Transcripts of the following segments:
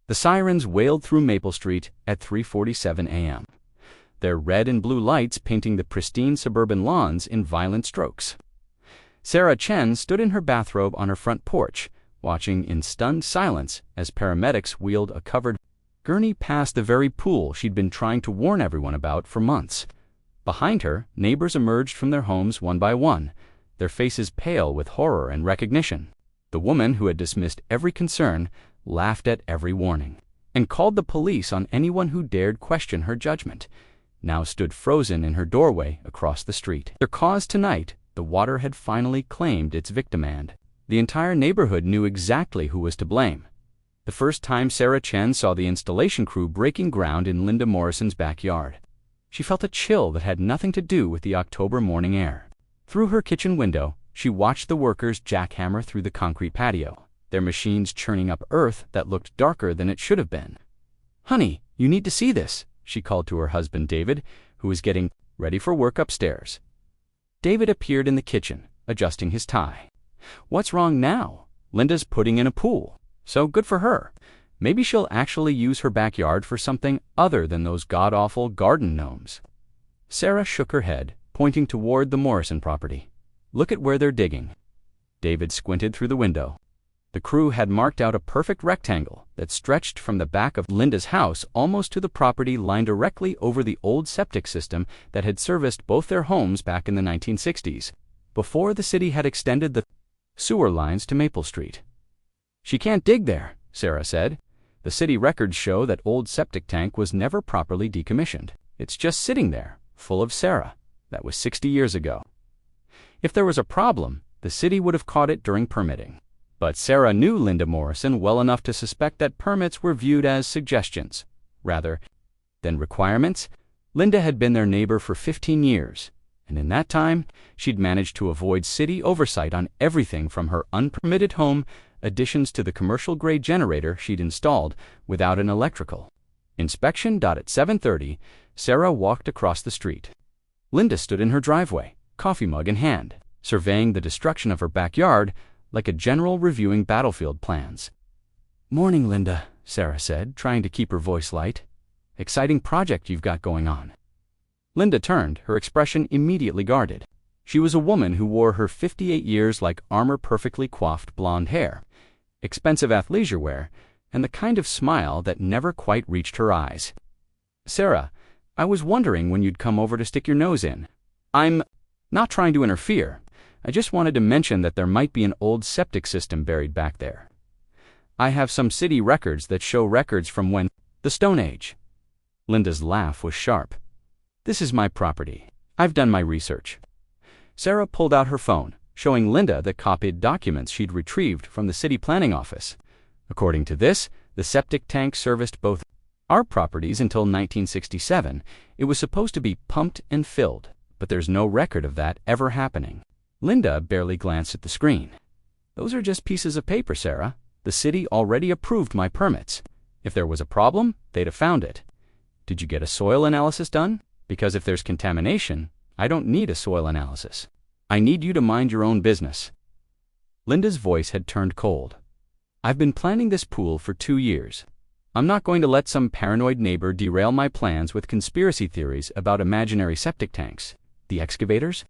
The sirens wailed through Maple Street at 3:47 a.m., their red and blue lights painting the pristine suburban lawns in violent strokes. Sarah Chen stood in her bathrobe on her front porch, watching in stunned silence as paramedics wheeled a covered gurney past the very pool she'd been trying to warn everyone about for months. Behind her, neighbors emerged from their homes one by one, their faces pale with horror and recognition. The woman who had dismissed every concern laughed at every warning, and called the police on anyone who dared question her judgment, now stood frozen in her doorway across the street. Their cause tonight, the water had finally claimed its victim, and the entire neighborhood knew exactly who was to blame. The first time Sarah Chen saw the installation crew breaking ground in Linda Morrison's backyard, she felt a chill that had nothing to do with the October morning air. Through her kitchen window, she watched the workers jackhammer through the concrete patio, their machines churning up earth that looked darker than it should have been. "Honey, you need to see this," she called to her husband David, who was getting ready for work upstairs. David appeared in the kitchen, adjusting his tie. "What's wrong now? Linda's putting in a pool. So good for her. Maybe she'll actually use her backyard for something other than those god-awful garden gnomes." Sarah shook her head, pointing toward the Morrison property. "Look at where they're digging." David squinted through the window. The crew had marked out a perfect rectangle that stretched from the back of Linda's house almost to the property lying directly over the old septic system that had serviced both their homes back in the 1960s, before the city had extended the sewer lines to Maple Street. "She can't dig there," Sarah said. "The city records show that old septic tank was never properly decommissioned. It's just sitting there, full of Sarah. That was 60 years ago. If there was a problem, the city would have caught it during permitting." But Sarah knew Linda Morrison well enough to suspect that permits were viewed as suggestions, rather than requirements. Linda had been their neighbor for 15 years, and in that time, she'd managed to avoid city oversight on everything from her unpermitted home additions to the commercial-grade generator she'd installed without an electrical inspection. At 7:30, Sarah walked across the street. Linda stood in her driveway, coffee mug in hand, surveying the destruction of her backyard like a general reviewing battlefield plans. "Morning, Linda," Sarah said, trying to keep her voice light. "Exciting project you've got going on." Linda turned, her expression immediately guarded. She was a woman who wore her 58 years like armor-perfectly coiffed blonde hair, expensive athleisure wear, and the kind of smile that never quite reached her eyes. "Sarah, I was wondering when you'd come over to stick your nose in. I'm not trying to interfere. I just wanted to mention that there might be an old septic system buried back there. I have some city records that show records from when the Stone Age." Linda's laugh was sharp. "This is my property. I've done my research." Sarah pulled out her phone, showing Linda the copied documents she'd retrieved from the city planning office. According to this, the septic tank serviced both our properties until 1967. It was supposed to be pumped and filled, but there's no record of that ever happening. Linda barely glanced at the screen. "Those are just pieces of paper, Sarah. The city already approved my permits. If there was a problem, they'd have found it. Did you get a soil analysis done? Because if there's contamination, I don't need a soil analysis. I need you to mind your own business." Linda's voice had turned cold. "I've been planning this pool for 2 years. I'm not going to let some paranoid neighbor derail my plans with conspiracy theories about imaginary septic tanks. The excavators?"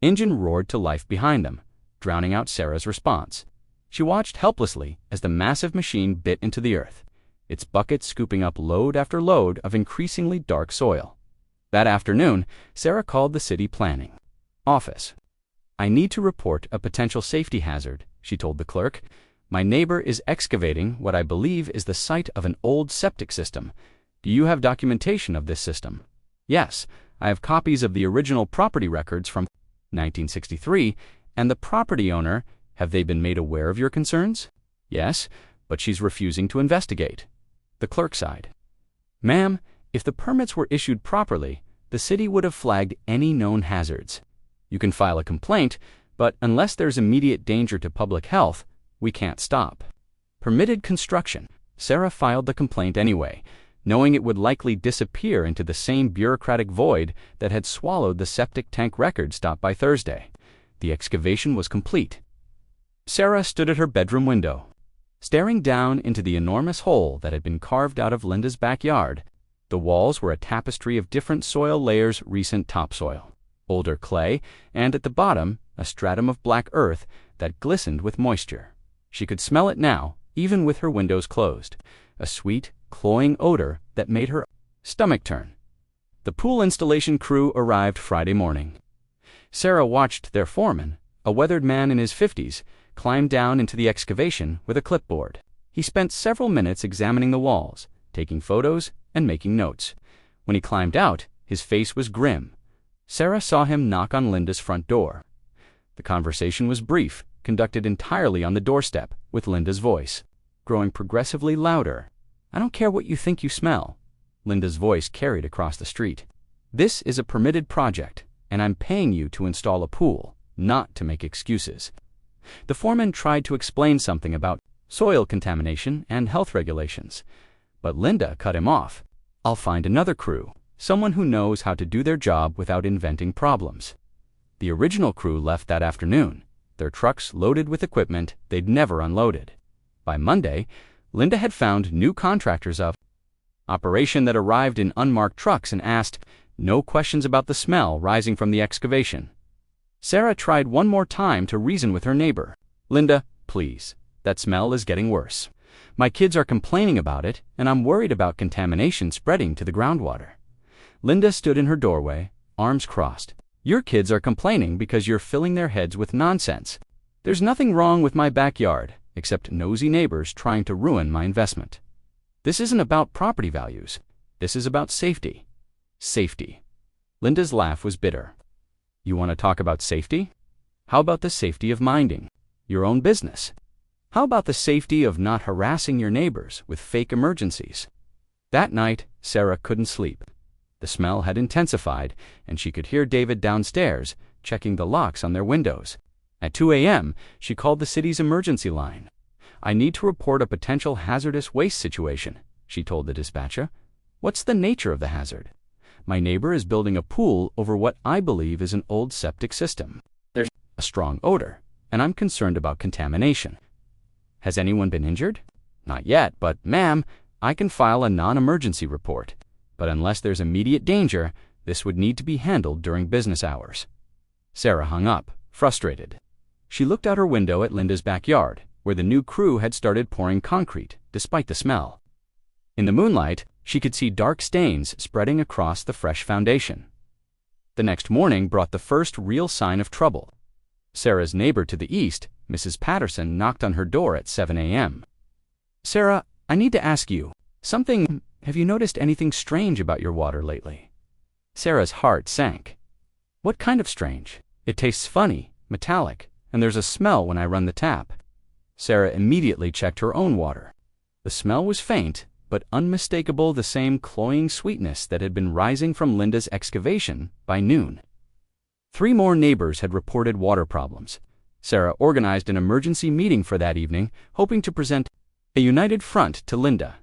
Engine roared to life behind them, drowning out Sarah's response. She watched helplessly as the massive machine bit into the earth, its bucket scooping up load after load of increasingly dark soil. That afternoon, Sarah called the city planning office. "I need to report a potential safety hazard," she told the clerk. "My neighbor is excavating what I believe is the site of an old septic system. Do you have documentation of this system?" "Yes, I have copies of the original property records from 1963, and the property owner. Have they been made aware of your concerns?" "Yes, but she's refusing to investigate." The clerk sighed. "Ma'am, if the permits were issued properly, the city would have flagged any known hazards. You can file a complaint, but unless there's immediate danger to public health, we can't stop." Permitted construction. Sarah filed the complaint anyway, knowing it would likely disappear into the same bureaucratic void that had swallowed the septic tank record stop by Thursday. The excavation was complete. Sarah stood at her bedroom window. Staring down into the enormous hole that had been carved out of Linda's backyard, the walls were a tapestry of different soil layers, recent topsoil, older clay, and at the bottom, a stratum of black earth that glistened with moisture. She could smell it now, even with her windows closed, a sweet, cloying odor that made her stomach turn. The pool installation crew arrived Friday morning. Sarah watched their foreman, a weathered man in his 50s, climb down into the excavation with a clipboard. He spent several minutes examining the walls, taking photos and making notes. When he climbed out, his face was grim. Sarah saw him knock on Linda's front door. The conversation was brief, conducted entirely on the doorstep, with Linda's voice growing progressively louder. "I don't care what you think you smell," Linda's voice carried across the street. "This is a permitted project, and I'm paying you to install a pool, not to make excuses." The foreman tried to explain something about soil contamination and health regulations, but Linda cut him off. "I'll find another crew, someone who knows how to do their job without inventing problems." The original crew left that afternoon, their trucks loaded with equipment they'd never unloaded. By Monday, Linda had found new contractors of operation that arrived in unmarked trucks and asked no questions about the smell rising from the excavation. Sarah tried one more time to reason with her neighbor. "Linda, please, that smell is getting worse. My kids are complaining about it, and I'm worried about contamination spreading to the groundwater." Linda stood in her doorway, arms crossed. "Your kids are complaining because you're filling their heads with nonsense. There's nothing wrong with my backyard, except nosy neighbors trying to ruin my investment. This isn't about property values. This is about safety." Safety. Linda's laugh was bitter. "You want to talk about safety? How about the safety of minding your own business? How about the safety of not harassing your neighbors with fake emergencies?" That night, Sarah couldn't sleep. The smell had intensified, and she could hear David downstairs checking the locks on their windows. At 2 a.m., she called the city's emergency line. "I need to report a potential hazardous waste situation," she told the dispatcher. "What's the nature of the hazard?" "My neighbor is building a pool over what I believe is an old septic system. There's a strong odor, and I'm concerned about contamination." "Has anyone been injured?" "Not yet, but, ma'am, I can file a non-emergency report. But unless there's immediate danger, this would need to be handled during business hours." Sarah hung up, frustrated. She looked out her window at Linda's backyard, where the new crew had started pouring concrete, despite the smell. In the moonlight, she could see dark stains spreading across the fresh foundation. The next morning brought the first real sign of trouble. Sarah's neighbor to the east, Mrs. Patterson, knocked on her door at 7 a.m. "Sarah, I need to ask you something. Have you noticed anything strange about your water lately?" Sarah's heart sank. "What kind of strange?" "It tastes funny, metallic, and there's a smell when I run the tap." Sarah immediately checked her own water. The smell was faint, but unmistakable, the same cloying sweetness that had been rising from Linda's excavation by noon. 3 more neighbors had reported water problems. Sarah organized an emergency meeting for that evening, hoping to present a united front to Linda.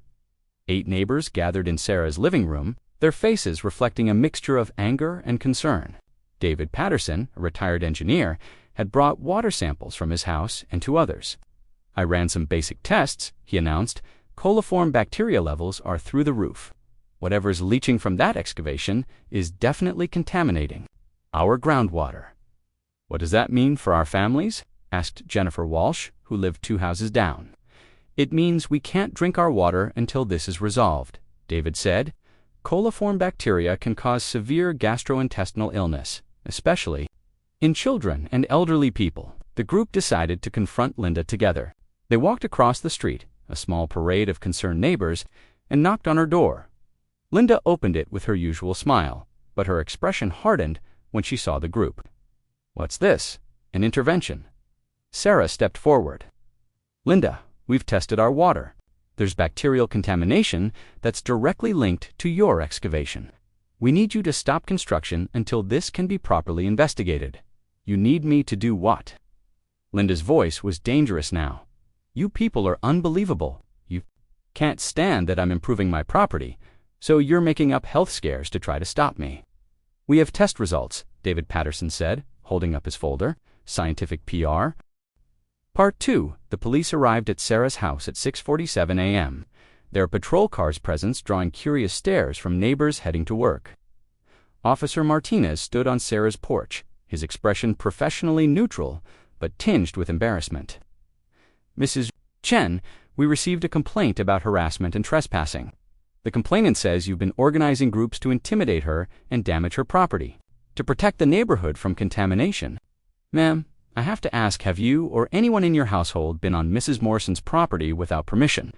8 neighbors gathered in Sarah's living room, their faces reflecting a mixture of anger and concern. David Patterson, a retired engineer, had brought water samples from his house and 2 others. "I ran some basic tests," he announced. "Coliform bacteria levels are through the roof. Whatever's leaching from that excavation is definitely contaminating our groundwater." "What does that mean for our families?" asked Jennifer Walsh, who lived 2 houses down. "It means we can't drink our water until this is resolved," David said. "Coliform bacteria can cause severe gastrointestinal illness, especially in children and elderly people." The group decided to confront Linda together. They walked across the street, a small parade of concerned neighbors, and knocked on her door. Linda opened it with her usual smile, but her expression hardened when she saw the group. "What's this? An intervention?" Sarah stepped forward. "Linda, we've tested our water. There's bacterial contamination that's directly linked to your excavation. We need you to stop construction until this can be properly investigated." "You need me to do what?" Linda's voice was dangerous now. "You people are unbelievable. You can't stand that I'm improving my property, so you're making up health scares to try to stop me." "We have test results," David Patterson said, holding up his folder. "Scientific PR. Part 2. The police arrived at Sarah's house at 6:47 a.m., their patrol car's presence drawing curious stares from neighbors heading to work. Officer Martinez stood on Sarah's porch, his expression professionally neutral, but tinged with embarrassment. "Mrs. Chen, we received a complaint about harassment and trespassing. The complainant says you've been organizing groups to intimidate her and damage her property, to protect the neighborhood from contamination. Ma'am, I have to ask, have you or anyone in your household been on Mrs. Morrison's property without permission?"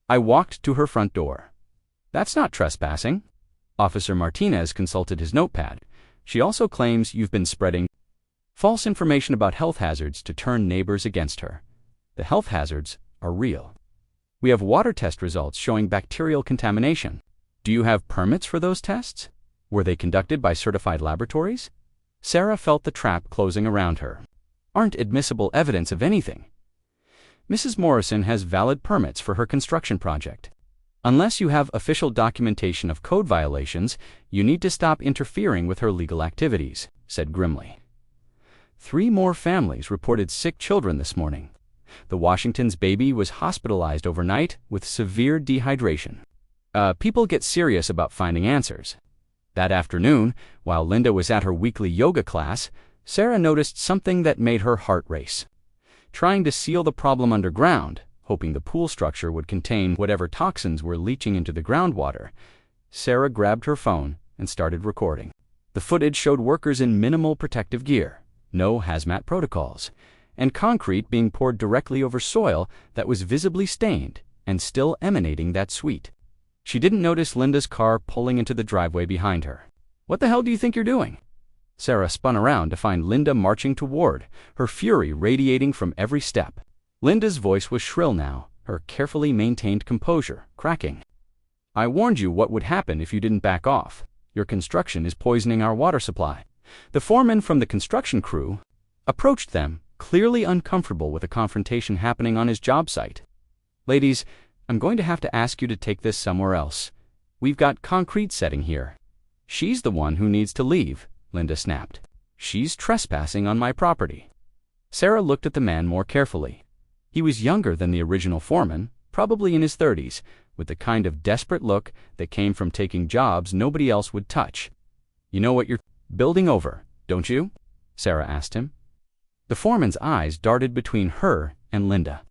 I walked to her front door. "That's not trespassing." Officer Martinez consulted his notepad. "She also claims you've been spreading false information about health hazards to turn neighbors against her. The health hazards are real. We have water test results showing bacterial contamination. Do you have permits for those tests? Were they conducted by certified laboratories?" Sarah felt the trap closing around her. "Aren't admissible evidence of anything. Mrs. Morrison has valid permits for her construction project. Unless you have official documentation of code violations, you need to stop interfering with her legal activities," said grimly. 3 more families reported sick children this morning. The Washington's baby was hospitalized overnight with severe dehydration. People get serious about finding answers. That afternoon, while Linda was at her weekly yoga class, Sarah noticed something that made her heart race. Trying to seal the problem underground, hoping the pool structure would contain whatever toxins were leaching into the groundwater, Sarah grabbed her phone and started recording. The footage showed workers in minimal protective gear, no hazmat protocols, and concrete being poured directly over soil that was visibly stained and still emanating that sweet. She didn't notice Linda's car pulling into the driveway behind her. "What the hell do you think you're doing?" Sarah spun around to find Linda marching toward, her fury radiating from every step. Linda's voice was shrill now, her carefully maintained composure cracking. "I warned you what would happen if you didn't back off. Your construction is poisoning our water supply." The foreman from the construction crew approached them, clearly uncomfortable with a confrontation happening on his job site. "Ladies, I'm going to have to ask you to take this somewhere else. We've got concrete setting here." "She's the one who needs to leave," Linda snapped. "She's trespassing on my property." Sarah looked at the man more carefully. He was younger than the original foreman, probably in his 30s, with the kind of desperate look that came from taking jobs nobody else would touch. "You know what you're building over, don't you?" Sarah asked him. The foreman's eyes darted between her and Linda.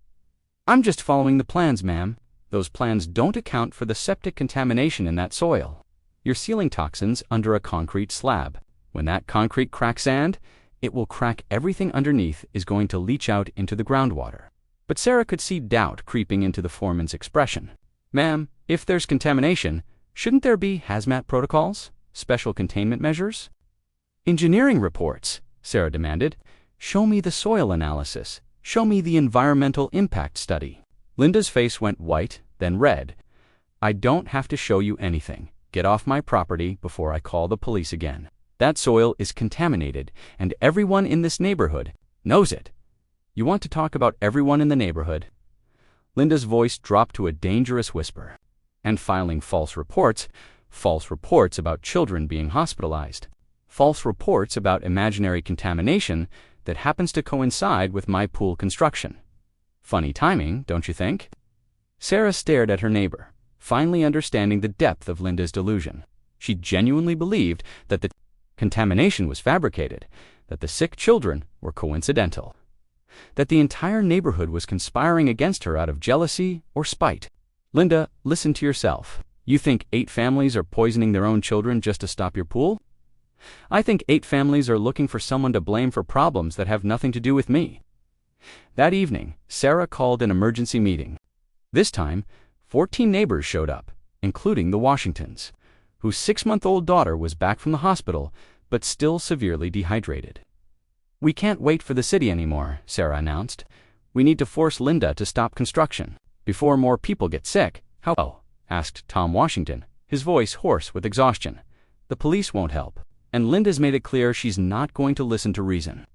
"I'm just following the plans, ma'am. Those plans don't account for the septic contamination in that soil. You're sealing toxins under a concrete slab. When that concrete cracks sand, it will crack everything underneath is going to leach out into the groundwater." But Sarah could see doubt creeping into the foreman's expression. "Ma'am, if there's contamination, shouldn't there be hazmat protocols? Special containment measures?" "Engineering reports," Sarah demanded. "Show me the soil analysis. Show me the environmental impact study." Linda's face went white, then red. "I don't have to show you anything. Get off my property before I call the police again. That soil is contaminated, and everyone in this neighborhood knows it." "You want to talk about everyone in the neighborhood?" Linda's voice dropped to a dangerous whisper. "And filing false reports about children being hospitalized, false reports about imaginary contamination that happens to coincide with my pool construction. Funny timing, don't you think?" Sarah stared at her neighbor, finally understanding the depth of Linda's delusion. She genuinely believed that the contamination was fabricated, that the sick children were coincidental, that the entire neighborhood was conspiring against her out of jealousy or spite. "Linda, listen to yourself. You think 8 families are poisoning their own children just to stop your pool? I think 8 families are looking for someone to blame for problems that have nothing to do with me." That evening, Sarah called an emergency meeting. This time, 14 neighbors showed up, including the Washingtons, whose 6-month-old daughter was back from the hospital, but still severely dehydrated. "We can't wait for the city anymore," Sarah announced. "We need to force Linda to stop construction before more people get sick." "How?" asked Tom Washington, his voice hoarse with exhaustion. "The police won't help, and Linda's made it clear she's not going to listen to reason."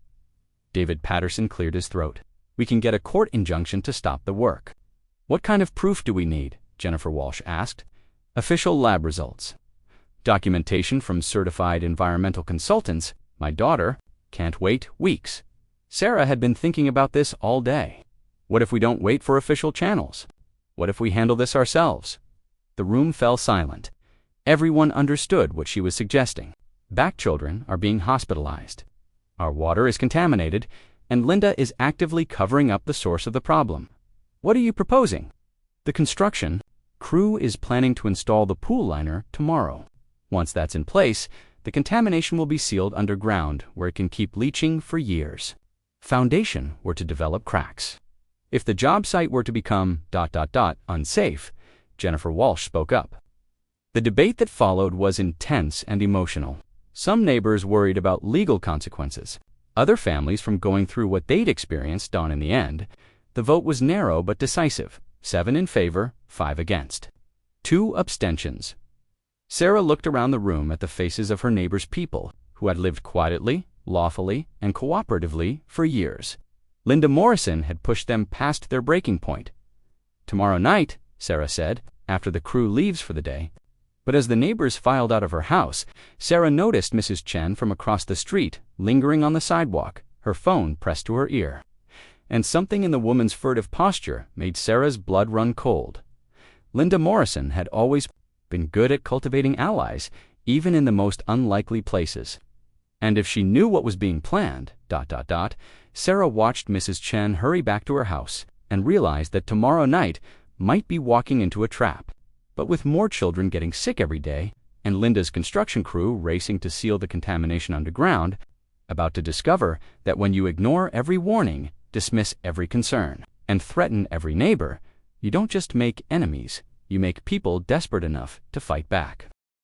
David Patterson cleared his throat. "We can get a court injunction to stop the work." "What kind of proof do we need?" Jennifer Walsh asked. "Official lab results. Documentation from certified environmental consultants. My daughter can't wait weeks." Sarah had been thinking about this all day. What if we don't wait for official channels? What if we handle this ourselves? The room fell silent. Everyone understood what she was suggesting. Back children are being hospitalized. Our water is contaminated, and Linda is actively covering up the source of the problem. What are you proposing? The construction crew is planning to install the pool liner tomorrow. Once that's in place, the contamination will be sealed underground where it can keep leaching for years. Foundation were to develop cracks. If the job site were to become ... unsafe, Jennifer Walsh spoke up. The debate that followed was intense and emotional. Some neighbors worried about legal consequences. Other families from going through what they'd experienced on in the end. The vote was narrow but decisive. 7 in favor, 5 against. 2 abstentions. Sarah looked around the room at the faces of her neighbor's people, who had lived quietly, lawfully, and cooperatively for years. Linda Morrison had pushed them past their breaking point. Tomorrow night, Sarah said, after the crew leaves for the day. But as the neighbors filed out of her house, Sarah noticed Mrs. Chen from across the street, lingering on the sidewalk, her phone pressed to her ear. And something in the woman's furtive posture made Sarah's blood run cold. Linda Morrison had always been good at cultivating allies, even in the most unlikely places. And if she knew what was being planned, ... Sarah watched Mrs. Chen hurry back to her house and realized that tomorrow night might be walking into a trap. But with more children getting sick every day, and Linda's construction crew racing to seal the contamination underground, about to discover that when you ignore every warning, dismiss every concern, and threaten every neighbor, you don't just make enemies, you make people desperate enough to fight back.